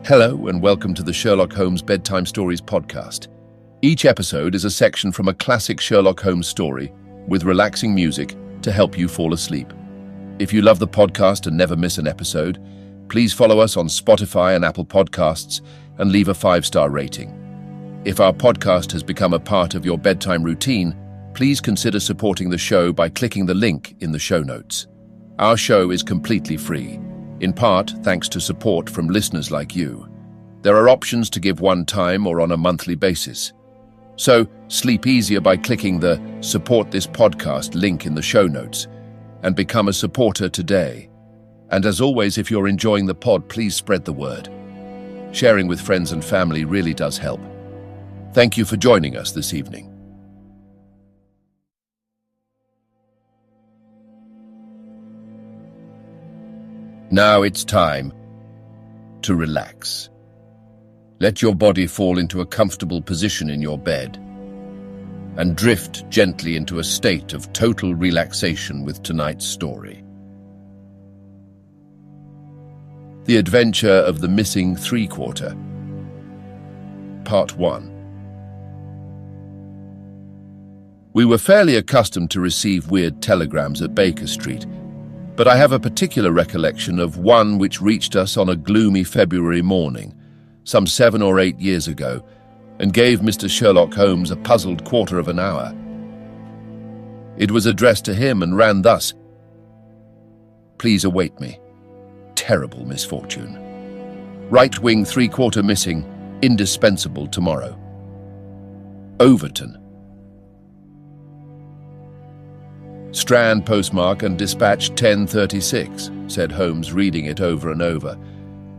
Hello and welcome to the Sherlock Holmes Bedtime Stories podcast. Each episode is a section from a classic Sherlock Holmes story with relaxing music to help you fall asleep. If you love the podcast and never miss an episode, please follow us on Spotify and Apple Podcasts and leave a 5-star rating. If our podcast has become a part of your bedtime routine, please consider supporting the show by clicking the link in the show notes. Our show is completely free, in part thanks to support from listeners like you. There are options to give one time or on a monthly basis. So sleep easier by clicking the Support This Podcast link in the show notes and become a supporter today. And as always, if you're enjoying the pod, please spread the word. Sharing with friends and family really does help. Thank you for joining us this evening. Now it's time to relax. Let your body fall into a comfortable position in your bed and drift gently into a state of total relaxation with tonight's story. The Adventure of the Missing Three-Quarter, Part 1. We were fairly accustomed to receive weird telegrams at Baker Street, but I have a particular recollection of one which reached us on a gloomy February morning, some 7 or 8 years ago, and gave Mr. Sherlock Holmes a puzzled quarter of an hour. It was addressed to him and ran thus: "Please await me. Terrible misfortune. Right wing 3/4 missing, indispensable tomorrow. Overton." "Strand postmark and dispatch 10:36, said Holmes, reading it over and over.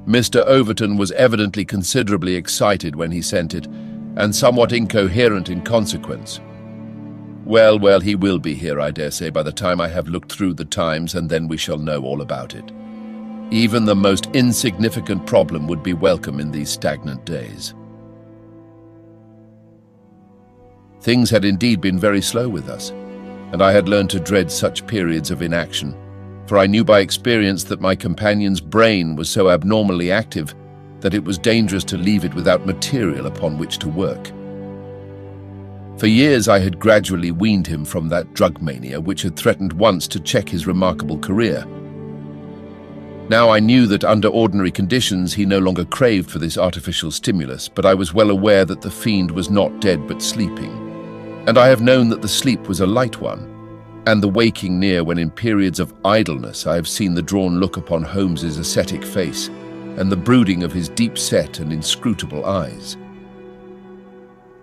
Mr. Overton was evidently considerably excited when he sent it, and somewhat incoherent in consequence. Well, he will be here, I dare say, by the time I have looked through the Times, and then we shall know all about it. Even the most insignificant problem would be welcome in these stagnant days." Things had indeed been very slow with us, and I had learned to dread such periods of inaction, for I knew by experience that my companion's brain was so abnormally active that it was dangerous to leave it without material upon which to work. For years I had gradually weaned him from that drug mania which had threatened once to check his remarkable career. Now I knew that under ordinary conditions he no longer craved for this artificial stimulus, but I was well aware that the fiend was not dead but sleeping. And I have known that the sleep was a light one, and the waking near when in periods of idleness I have seen the drawn look upon Holmes's ascetic face, and the brooding of his deep-set and inscrutable eyes.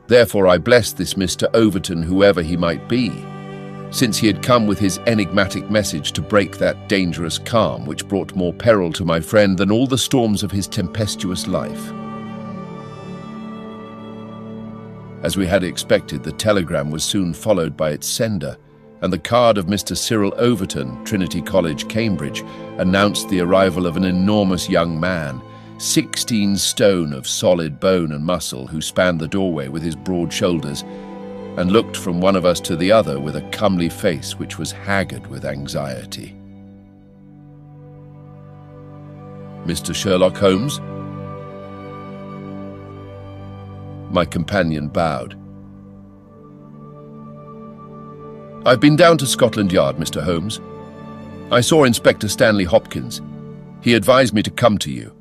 Therefore I blessed this Mr. Overton, whoever he might be, since he had come with his enigmatic message to break that dangerous calm which brought more peril to my friend than all the storms of his tempestuous life. As we had expected, the telegram was soon followed by its sender, and the card of Mr. Cyril Overton, Trinity College, Cambridge, announced the arrival of an enormous young man, 16 stone of solid bone and muscle, who spanned the doorway with his broad shoulders and looked from one of us to the other with a comely face which was haggard with anxiety. "Mr. Sherlock Holmes?" My companion bowed. "I've been down to Scotland Yard, Mr. Holmes. I saw Inspector Stanley Hopkins. He advised me to come to you.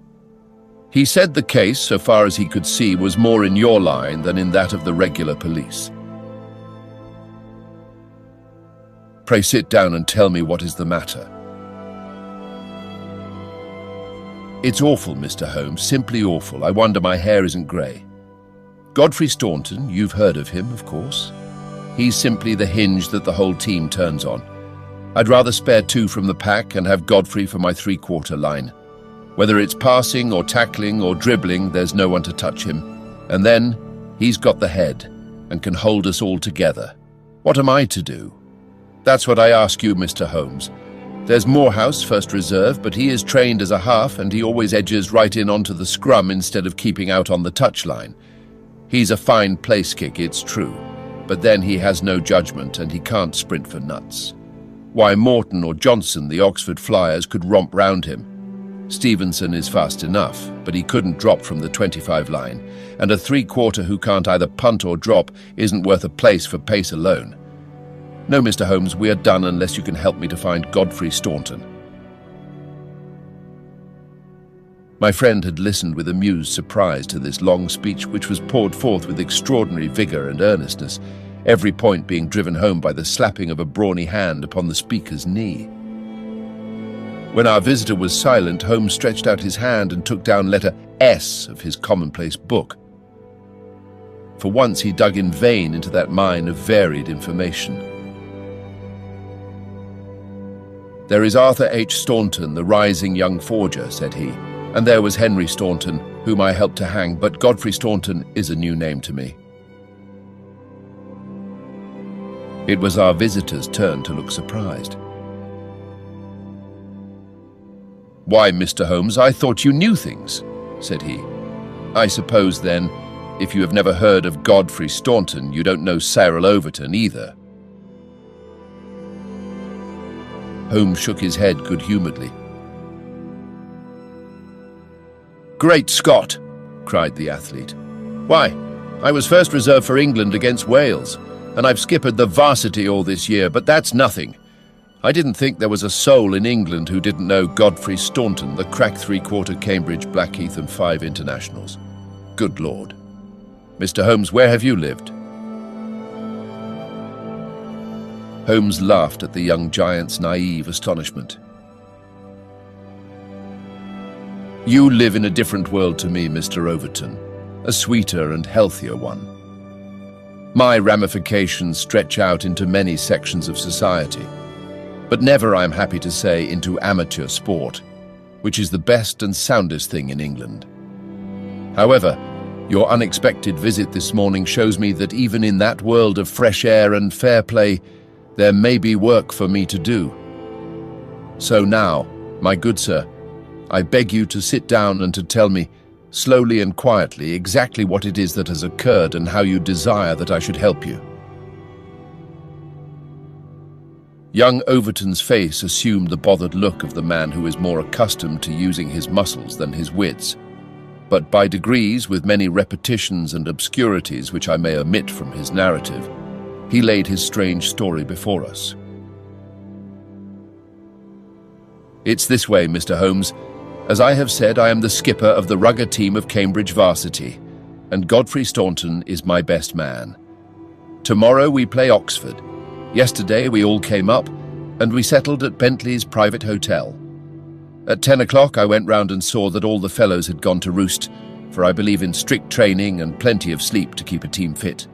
He said the case, so far as he could see, was more in your line than in that of the regular police." "Pray sit down and tell me what is the matter." "It's awful, Mr. Holmes, simply awful. I wonder my hair isn't grey. Godfrey Staunton, you've heard of him, of course. He's simply the hinge that the whole team turns on. I'd rather spare 2 from the pack and have Godfrey for my 3/4 line. Whether it's passing or tackling or dribbling, there's no one to touch him. And then, he's got the head and can hold us all together. What am I to do? That's what I ask you, Mr. Holmes. There's Morehouse, first reserve, but he is trained as a half and he always edges right in onto the scrum instead of keeping out on the touchline. He's a fine place kick, it's true, but then he has no judgment and he can't sprint for nuts. Why, Morton or Johnson, the Oxford Flyers, could romp round him. Stevenson is fast enough, but he couldn't drop from the 25 line, and a three-quarter who can't either punt or drop isn't worth a place for pace alone. No, Mr. Holmes, we are done unless you can help me to find Godfrey Staunton. My friend had listened with amused surprise to this long speech, which was poured forth with extraordinary vigour and earnestness, every point being driven home by the slapping of a brawny hand upon the speaker's knee. When our visitor was silent, Holmes stretched out his hand and took down letter S of his commonplace book. For once he dug in vain into that mine of varied information. "There is Arthur H. Staunton, the rising young forger," said he, "and there was Henry Staunton, whom I helped to hang, but Godfrey Staunton is a new name to me." It was our visitor's turn to look surprised. "Why, Mr. Holmes, I thought you knew things," said he. "I suppose, then, if you have never heard of Godfrey Staunton, you don't know Cyril Overton either." Holmes shook his head good-humouredly. "Great Scott!" cried the athlete. "Why, I was first reserve for England against Wales, and I've skippered the varsity all this year, but that's nothing. I didn't think there was a soul in England who didn't know Godfrey Staunton, the crack three-quarter Cambridge, Blackheath and 5 internationals. Good Lord. Mr. Holmes, where have you lived?" Holmes laughed at the young giant's naive astonishment. "You live in a different world to me, Mr. Overton, a sweeter and healthier one. My ramifications stretch out into many sections of society, but never, I am happy to say, into amateur sport, which is the best and soundest thing in England. However, your unexpected visit this morning shows me that even in that world of fresh air and fair play, there may be work for me to do. So now, my good sir, I beg you to sit down and to tell me, slowly and quietly, exactly what it is that has occurred and how you desire that I should help you." Young Overton's face assumed the bothered look of the man who is more accustomed to using his muscles than his wits, but by degrees, with many repetitions and obscurities which I may omit from his narrative, he laid his strange story before us. "It's this way, Mr. Holmes. As I have said, I am the skipper of the rugger team of Cambridge varsity, and Godfrey Staunton is my best man. Tomorrow we play Oxford. Yesterday we all came up, and we settled at Bentley's private hotel. At 10 o'clock I went round and saw that all the fellows had gone to roost, for I believe in strict training and plenty of sleep to keep a team fit.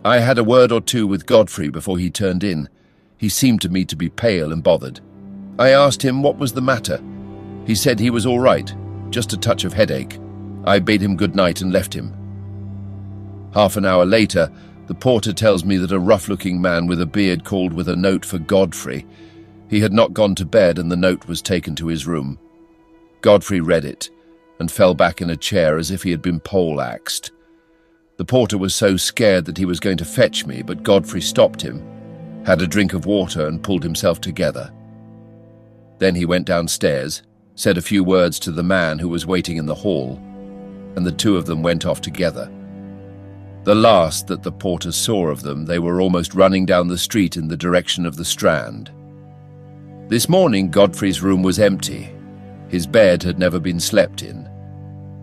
I had a word or two with Godfrey before he turned in. He seemed to me to be pale and bothered. I asked him what was the matter. He said he was all right, just a touch of headache. I bade him good night and left him. Half an hour later, the porter tells me that a rough-looking man with a beard called with a note for Godfrey. He had not gone to bed, and the note was taken to his room. Godfrey read it and fell back in a chair as if he had been pole-axed. The porter was so scared that he was going to fetch me, but Godfrey stopped him, had a drink of water and pulled himself together. Then he went downstairs, said a few words to the man who was waiting in the hall, and the two of them went off together. The last that the porter saw of them, they were almost running down the street in the direction of the Strand. This morning Godfrey's room was empty. His bed had never been slept in,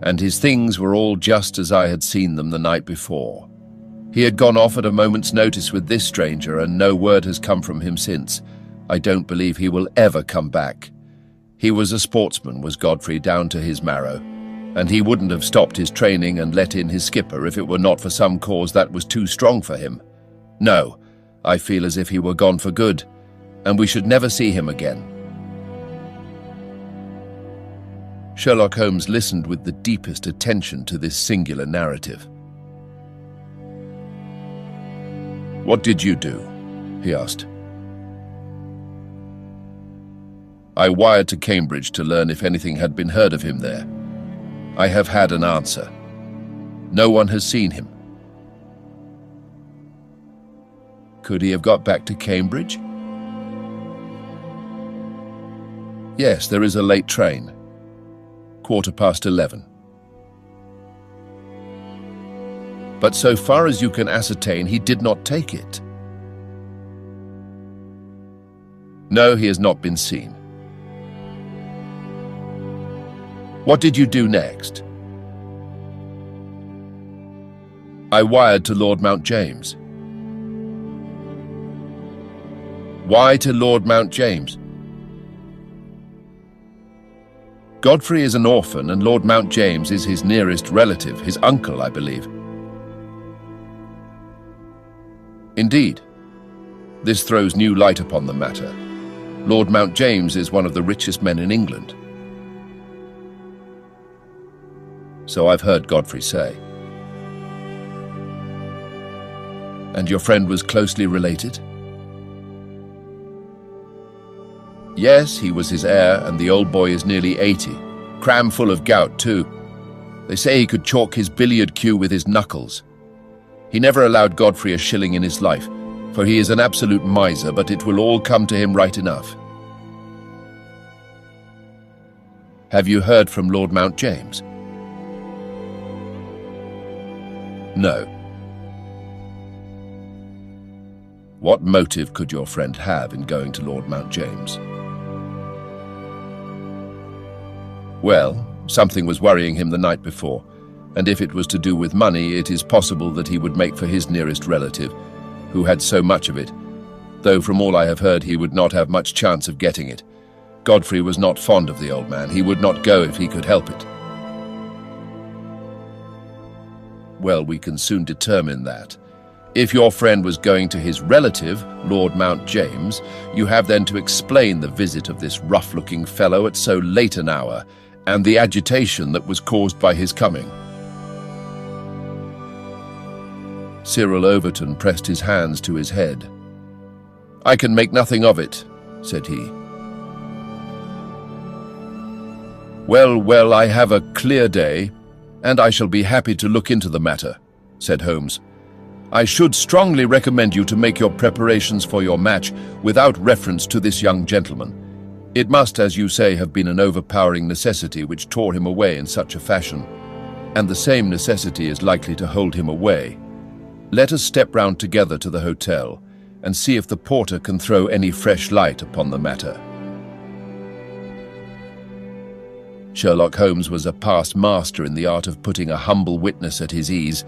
and his things were all just as I had seen them the night before. He had gone off at a moment's notice with this stranger, and no word has come from him since. I don't believe he will ever come back. He was a sportsman, was Godfrey, down to his marrow, and he wouldn't have stopped his training and let in his skipper if it were not for some cause that was too strong for him. No, I feel as if he were gone for good, and we should never see him again." Sherlock Holmes listened with the deepest attention to this singular narrative. "What did you do?" he asked. "I wired to Cambridge to learn if anything had been heard of him there. I have had an answer. No one has seen him." "Could he have got back to Cambridge?" "Yes, there is a late train. 11:15. But so far as you can ascertain, he did not take it. No, he has not been seen. What did you do next? I wired to Lord Mount James. Why to Lord Mount James? Godfrey is an orphan and Lord Mount James is his nearest relative, his uncle, I believe. Indeed. This throws new light upon the matter. Lord Mount James is one of the richest men in England. So I've heard Godfrey say. And your friend was closely related? Yes, he was his heir, and the old boy is nearly 80, cram full of gout too. They say he could chalk his billiard cue with his knuckles. He never allowed Godfrey a shilling in his life, for he is an absolute miser, but it will all come to him right enough. Have you heard from Lord Mount James? No. What motive could your friend have in going to Lord Mount James? Well, something was worrying him the night before, and if it was to do with money, it is possible that he would make for his nearest relative, who had so much of it, though from all I have heard he would not have much chance of getting it. Godfrey was not fond of the old man. He would not go if he could help it. Well, we can soon determine that. If your friend was going to his relative, Lord Mount James, you have then to explain the visit of this rough-looking fellow at so late an hour, and the agitation that was caused by his coming. Cyril Overton pressed his hands to his head. I can make nothing of it, said he. Well, I have a clear day, and I shall be happy to look into the matter, said Holmes. I should strongly recommend you to make your preparations for your match without reference to this young gentleman. It must, as you say, have been an overpowering necessity which tore him away in such a fashion, and the same necessity is likely to hold him away. Let us step round together to the hotel and see if the porter can throw any fresh light upon the matter. Sherlock Holmes was a past master in the art of putting a humble witness at his ease,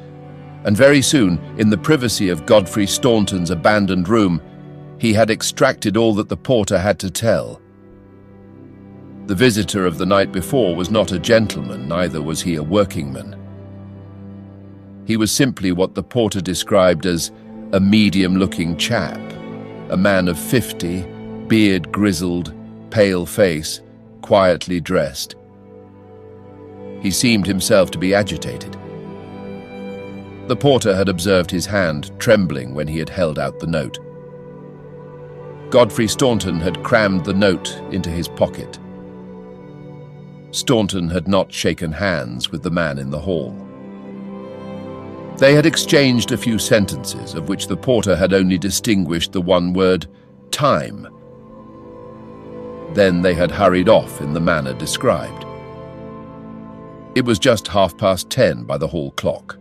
and very soon, in the privacy of Godfrey Staunton's abandoned room, he had extracted all that the porter had to tell. The visitor of the night before was not a gentleman, neither was he a workingman. He was simply what the porter described as a medium-looking chap, a man of 50, beard grizzled, pale face, quietly dressed. He seemed himself to be agitated. The porter had observed his hand trembling when he had held out the note. Godfrey Staunton had crammed the note into his pocket. Staunton had not shaken hands with the man in the hall. They had exchanged a few sentences, of which the porter had only distinguished the one word, time. Then they had hurried off in the manner described. It was just 10:30 by the hall clock.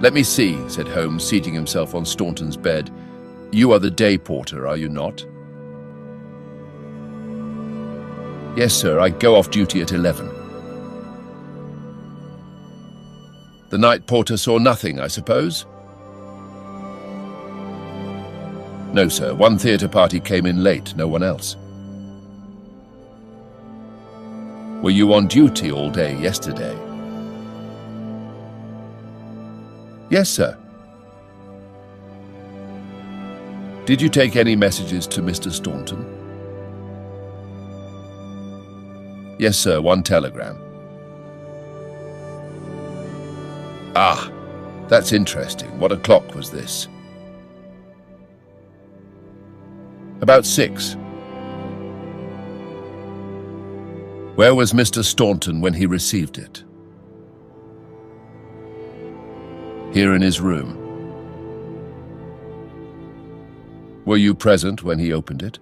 Let me see, said Holmes, seating himself on Staunton's bed. You are the day porter, are you not? Yes, sir, I go off duty at 11. The night porter saw nothing, I suppose? No, sir, one theatre party came in late, no one else. Were you on duty all day yesterday? Yes, sir. Did you take any messages to Mr. Staunton? Yes, sir, one telegram. Ah, that's interesting. What o'clock was this? About 6. Where was Mr. Staunton when he received it? Here in his room. Were you present when he opened it?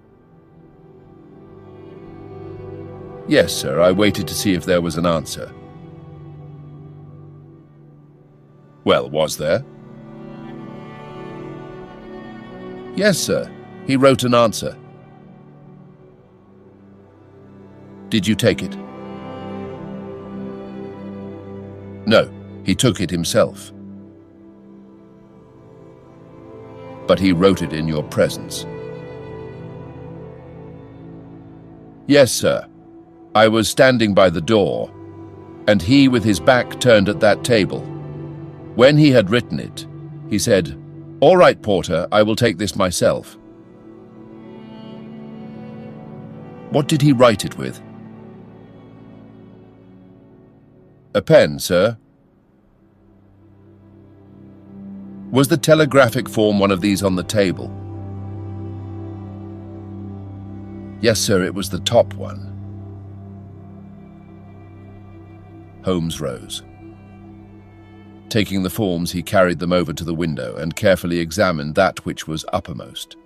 Yes, sir, I waited to see if there was an answer. Well, was there? Yes, sir, he wrote an answer. Did you take it? No, he took it himself. But he wrote it in your presence. Yes, sir. I was standing by the door, and he with his back turned at that table. When he had written it, he said, "All right, Porter, I will take this myself." What did he write it with? A pen, sir. Was the telegraphic form one of these on the table? Yes, sir, it was the top one. Holmes rose. Taking the forms, he carried them over to the window and carefully examined that which was uppermost.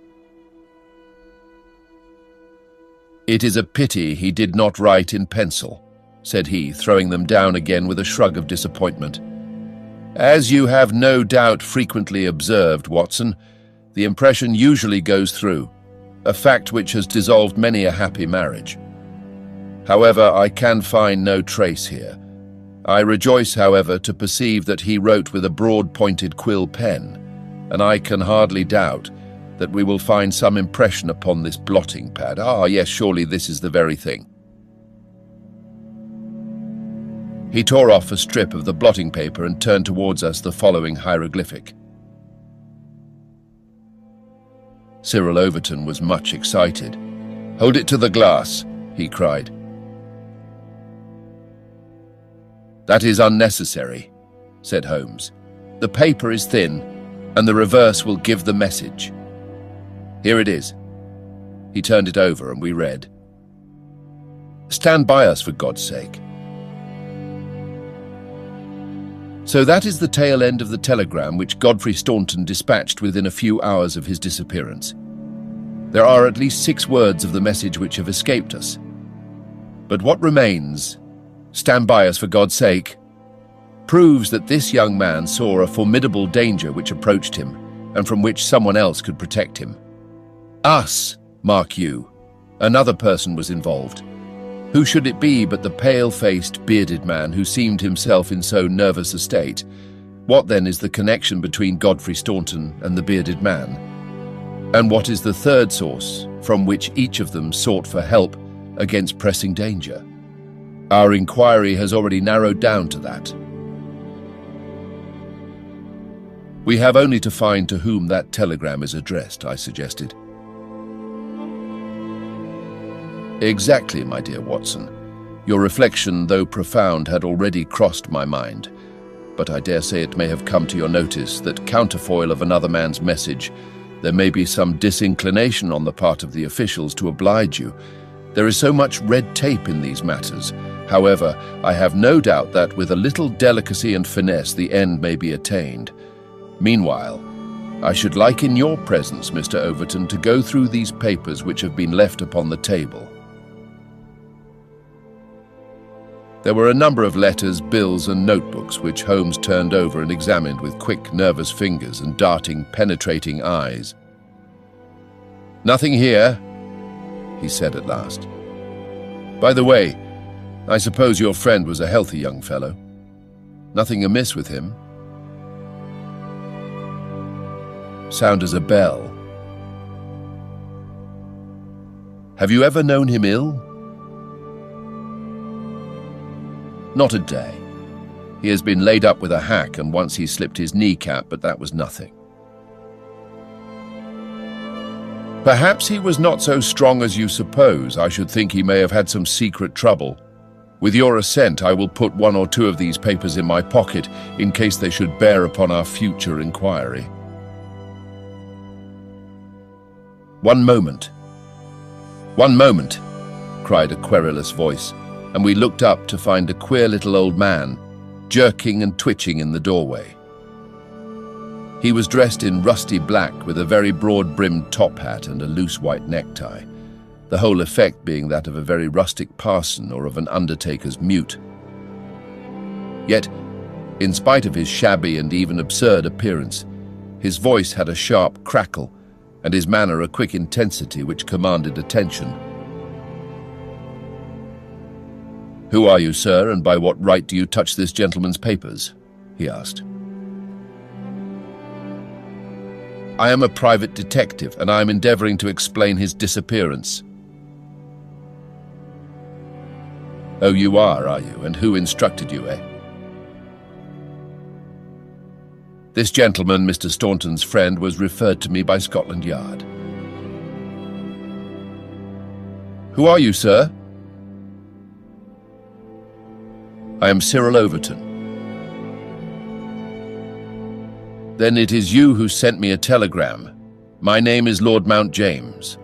"It is a pity he did not write in pencil," said he, throwing them down again with a shrug of disappointment. "As you have no doubt frequently observed, Watson, the impression usually goes through, a fact which has dissolved many a happy marriage. However, I can find no trace here. I rejoice, however, to perceive that he wrote with a broad-pointed quill pen, and I can hardly doubt that we will find some impression upon this blotting pad. Ah, yes, surely this is the very thing." He tore off a strip of the blotting paper and turned towards us the following hieroglyphic. Cyril Overton was much excited. "Hold it to the glass," he cried. "That is unnecessary," said Holmes. "The paper is thin, and the reverse will give the message. Here it is." He turned it over, and we read, "Stand by us, for God's sake." So that is the tail end of the telegram which Godfrey Staunton dispatched within a few hours of his disappearance. There are at least 6 words of the message which have escaped us. But what remains, "Stand by us for God's sake," proves that this young man saw a formidable danger which approached him and from which someone else could protect him. Us, mark you, another person was involved. Who should it be but the pale-faced, bearded man who seemed himself in so nervous a state? What then is the connection between Godfrey Staunton and the bearded man? And what is the third source from which each of them sought for help against pressing danger? Our inquiry has already narrowed down to that. We have only to find to whom that telegram is addressed, I suggested. Exactly, my dear Watson. Your reflection, though profound, had already crossed my mind. But I dare say it may have come to your notice that, counterfoil of another man's message, there may be some disinclination on the part of the officials to oblige you. There is so much red tape in these matters. However, I have no doubt that with a little delicacy and finesse the end may be attained. Meanwhile, I should like in your presence, Mr. Overton, to go through these papers which have been left upon the table. There were a number of letters, bills, and notebooks which Holmes turned over and examined with quick, nervous fingers and darting, penetrating eyes. "Nothing here," he said at last. "By the way, I suppose your friend was a healthy young fellow. Nothing amiss with him?" "Sound as a bell. Have you ever known him ill?" "Not a day. He has been laid up with a hack, and once he slipped his kneecap, but that was nothing." "Perhaps he was not so strong as you suppose. I should think he may have had some secret trouble. With your assent, I will put 1 or 2 of these papers in my pocket in case they should bear upon our future inquiry." "One moment. One moment," cried a querulous voice, and we looked up to find a queer little old man, jerking and twitching in the doorway. He was dressed in rusty black with a very broad-brimmed top hat and a loose white necktie. the whole effect being that of a very rustic parson or of an undertaker's mute. Yet, in spite of his shabby and even absurd appearance, his voice had a sharp crackle, and his manner a quick intensity which commanded attention. "Who are you, sir, and by what right do you touch this gentleman's papers?" he asked. "I am a private detective, and I am endeavoring to explain his disappearance." "Oh, you are you? And who instructed you, eh?" "This gentleman, Mr. Staunton's friend, was referred to me by Scotland Yard." "Who are you, sir?" "I am Cyril Overton." "Then it is you who sent me a telegram. My name is Lord Mount James.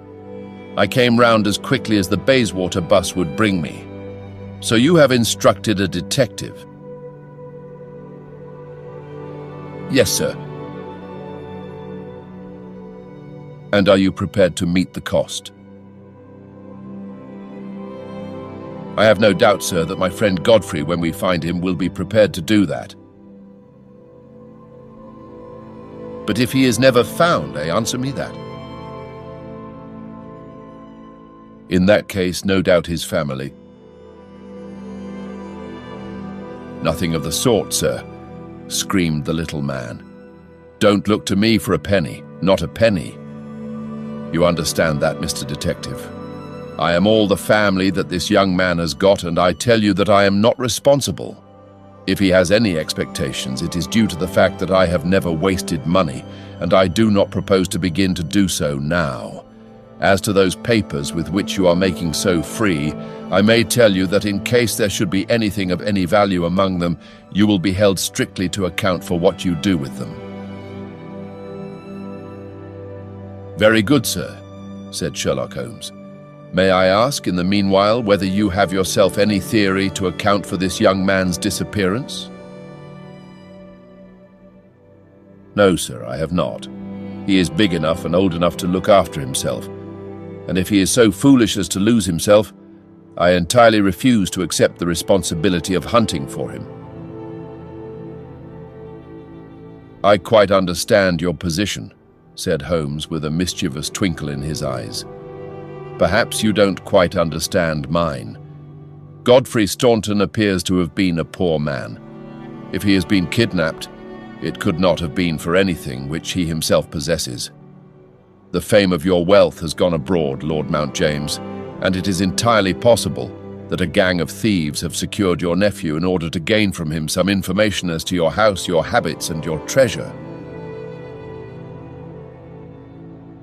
I came round as quickly as the Bayswater bus would bring me. So you have instructed a detective?" "Yes, sir." "And are you prepared to meet the cost?" "I have no doubt, sir, that my friend Godfrey, when we find him, will be prepared to do that." "But if he is never found, answer me that." "In that case, no doubt his family." "Nothing of the sort, sir," screamed the little man. "Don't look to me for a penny, not a penny. You understand that, Mr. Detective. I am all the family that this young man has got, and I tell you that I am not responsible. If he has any expectations, it is due to the fact that I have never wasted money, and I do not propose to begin to do so now. As to those papers with which you are making so free, I may tell you that in case there should be anything of any value among them, you will be held strictly to account for what you do with them." "Very good, sir," said Sherlock Holmes. "May I ask, in the meanwhile, whether you have yourself any theory to account for this young man's disappearance?" "No, sir, I have not. He is big enough and old enough to look after himself, and if he is so foolish as to lose himself, I entirely refuse to accept the responsibility of hunting for him." "I quite understand your position," said Holmes with a mischievous twinkle in his eyes. "Perhaps you don't quite understand mine. Godfrey Staunton appears to have been a poor man. If he has been kidnapped, it could not have been for anything which he himself possesses. The fame of your wealth has gone abroad, Lord Mount James, and it is entirely possible that a gang of thieves have secured your nephew in order to gain from him some information as to your house, your habits, and your treasure."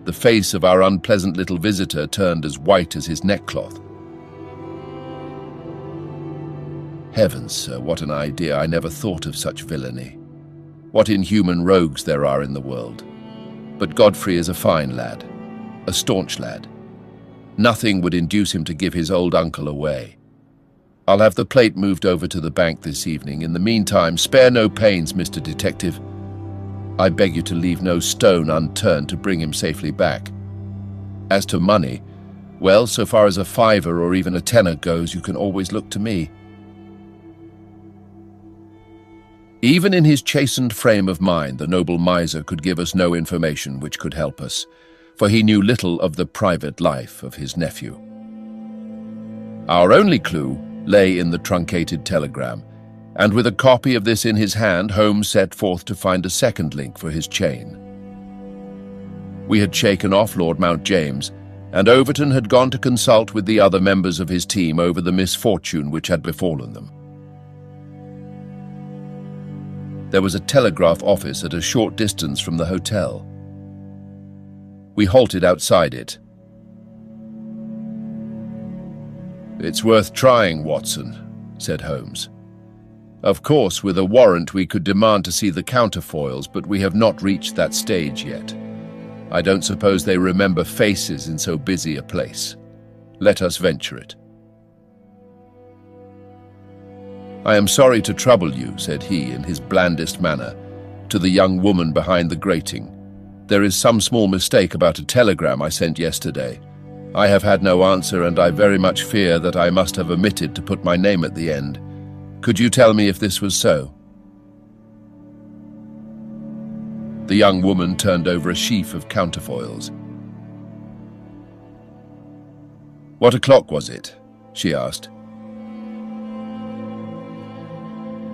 The face of our unpleasant little visitor turned as white as his neckcloth. "Heavens, sir, what an idea! I never thought of such villainy. What inhuman rogues there are in the world. But Godfrey is a fine lad, a staunch lad. Nothing would induce him to give his old uncle away. I'll have the plate moved over to the bank this evening. In the meantime, spare no pains, Mr. Detective. I beg you to leave no stone unturned to bring him safely back. As to money, well, so far as a fiver or even a tenner goes, you can always look to me." Even in his chastened frame of mind, the noble miser could give us no information which could help us, for he knew little of the private life of his nephew. Our only clue lay in the truncated telegram, and with a copy of this in his hand, Holmes set forth to find a second link for his chain. We had shaken off Lord Mount James, and Overton had gone to consult with the other members of his team over the misfortune which had befallen them. There was a telegraph office at a short distance from the hotel. We halted outside it. "It's worth trying, Watson," said Holmes. "Of course, with a warrant we could demand to see the counterfoils, but we have not reached that stage yet. I don't suppose they remember faces in so busy a place. Let us venture it." "I am sorry to trouble you," said he in his blandest manner, to the young woman behind the grating. "There is some small mistake about a telegram I sent yesterday. I have had no answer, and I very much fear that I must have omitted to put my name at the end. Could you tell me if this was so?" The young woman turned over a sheaf of counterfoils. "What o'clock was it?" she asked.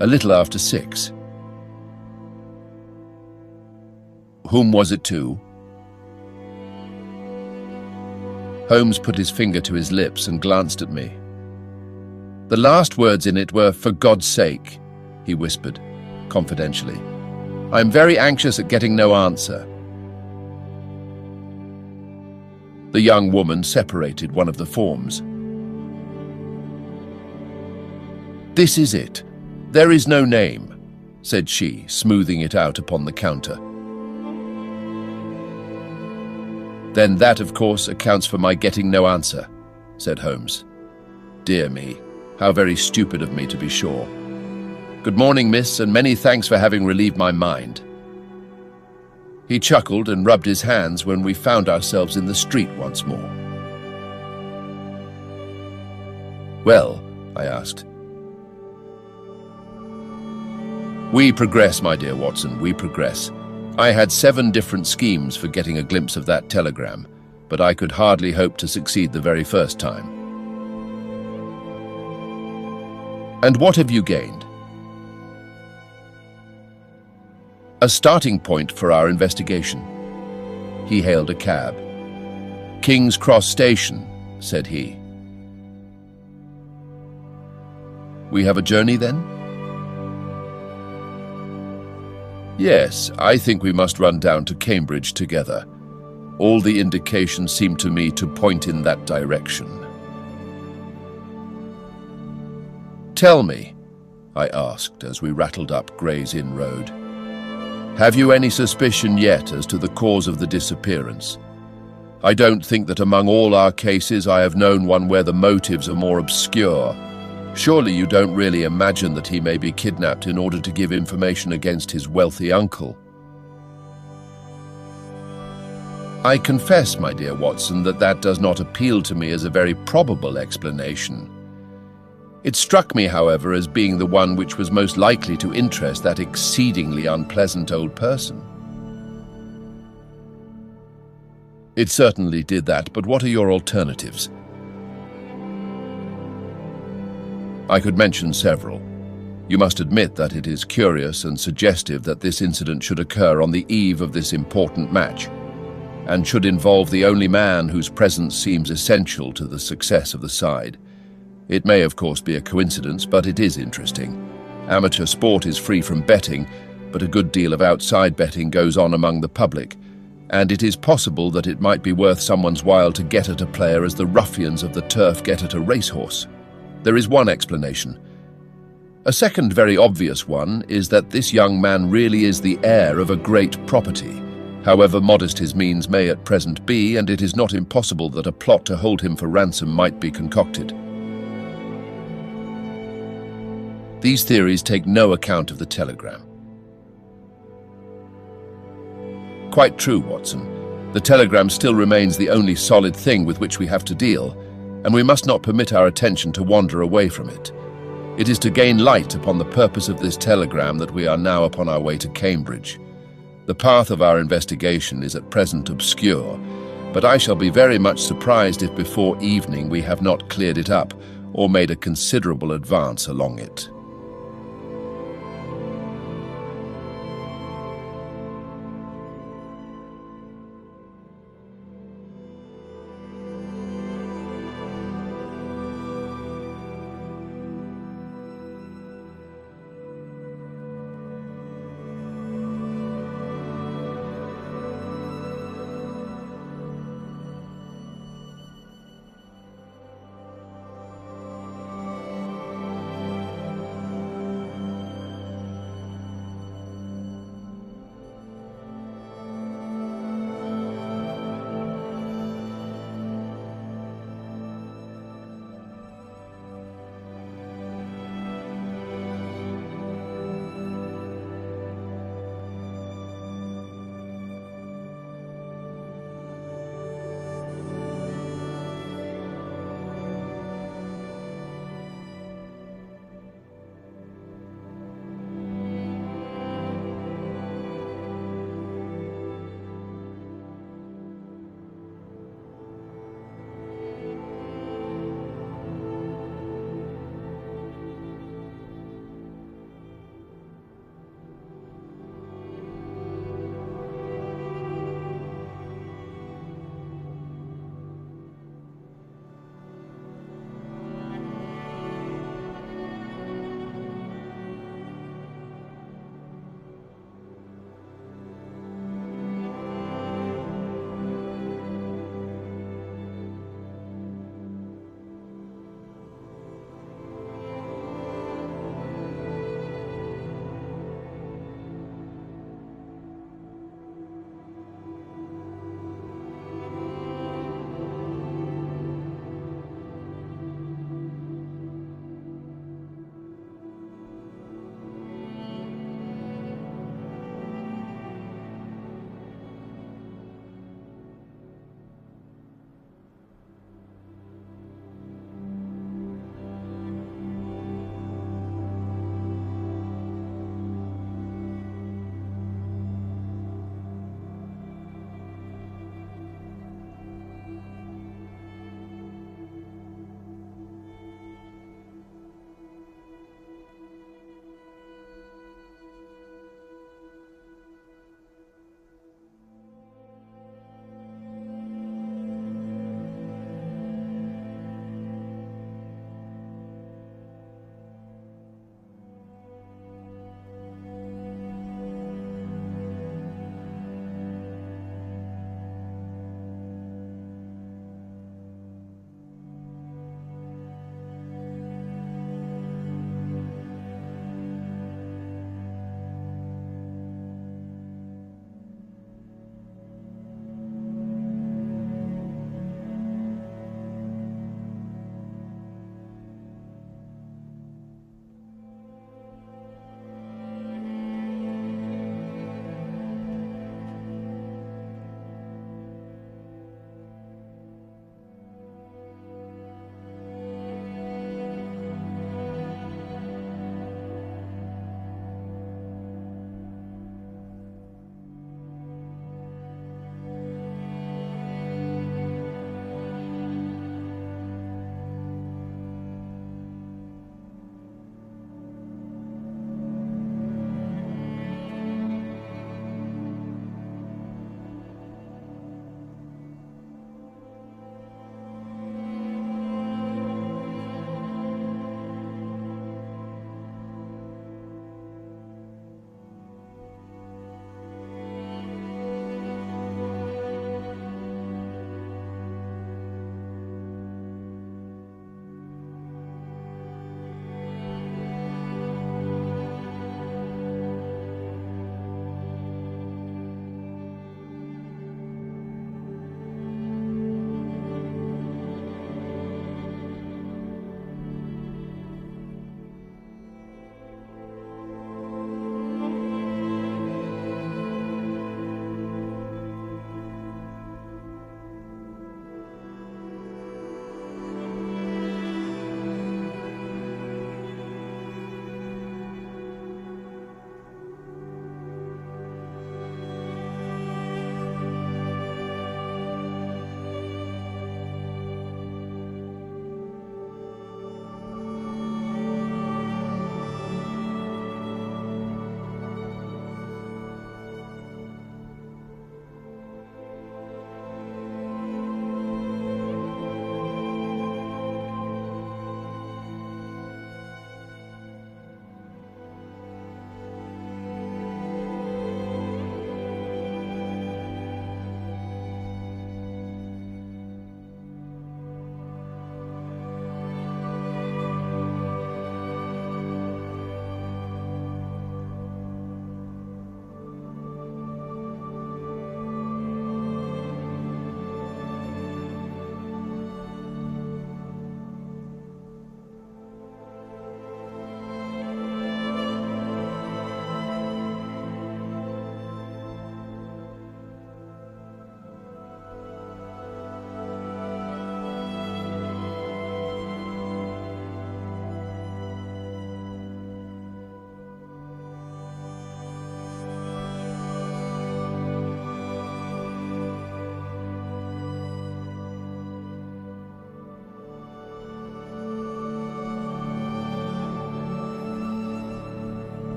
"A little after 6. Whom was it to?" Holmes put his finger to his lips and glanced at me. "The last words in it were, 'For God's sake,'" he whispered, confidentially. "I am very anxious at getting no answer." The young woman separated one of the forms. "This is it. There is no name," said she, smoothing it out upon the counter. "Then that, of course, accounts for my getting no answer," said Holmes. "Dear me, how very stupid of me, to be sure. Good morning, miss, and many thanks for having relieved my mind." He chuckled and rubbed his hands when we found ourselves in the street once more. "Well," I asked. "We progress, my dear Watson, we progress. I had 7 different schemes for getting a glimpse of that telegram, but I could hardly hope to succeed the very first time." "And what have you gained?" "A starting point for our investigation." He hailed a cab. "King's Cross Station," said he. "We have a journey then?" "Yes, I think we must run down to Cambridge together. All the indications seem to me to point in that direction." "Tell me," I asked as we rattled up Gray's Inn Road, "have you any suspicion yet as to the cause of the disappearance? I don't think that among all our cases I have known one where the motives are more obscure. Surely you don't really imagine that he may be kidnapped in order to give information against his wealthy uncle?" "I confess, my dear Watson, that does not appeal to me as a very probable explanation. It struck me, however, as being the one which was most likely to interest that exceedingly unpleasant old person." "It certainly did that, but what are your alternatives?" "I could mention several. You must admit that it is curious and suggestive that this incident should occur on the eve of this important match, and should involve the only man whose presence seems essential to the success of the side. It may, of course, be a coincidence, but it is interesting. Amateur sport is free from betting, but a good deal of outside betting goes on among the public, and it is possible that it might be worth someone's while to get at a player as the ruffians of the turf get at a racehorse. There is one explanation. A second very obvious one is that this young man really is the heir of a great property, however modest his means may at present be, and it is not impossible that a plot to hold him for ransom might be concocted. These theories take no account of the telegram." "Quite true, Watson. The telegram still remains the only solid thing with which we have to deal, and we must not permit our attention to wander away from it. It is to gain light upon the purpose of this telegram that we are now upon our way to Cambridge. The path of our investigation is at present obscure, but I shall be very much surprised if before evening we have not cleared it up or made a considerable advance along it."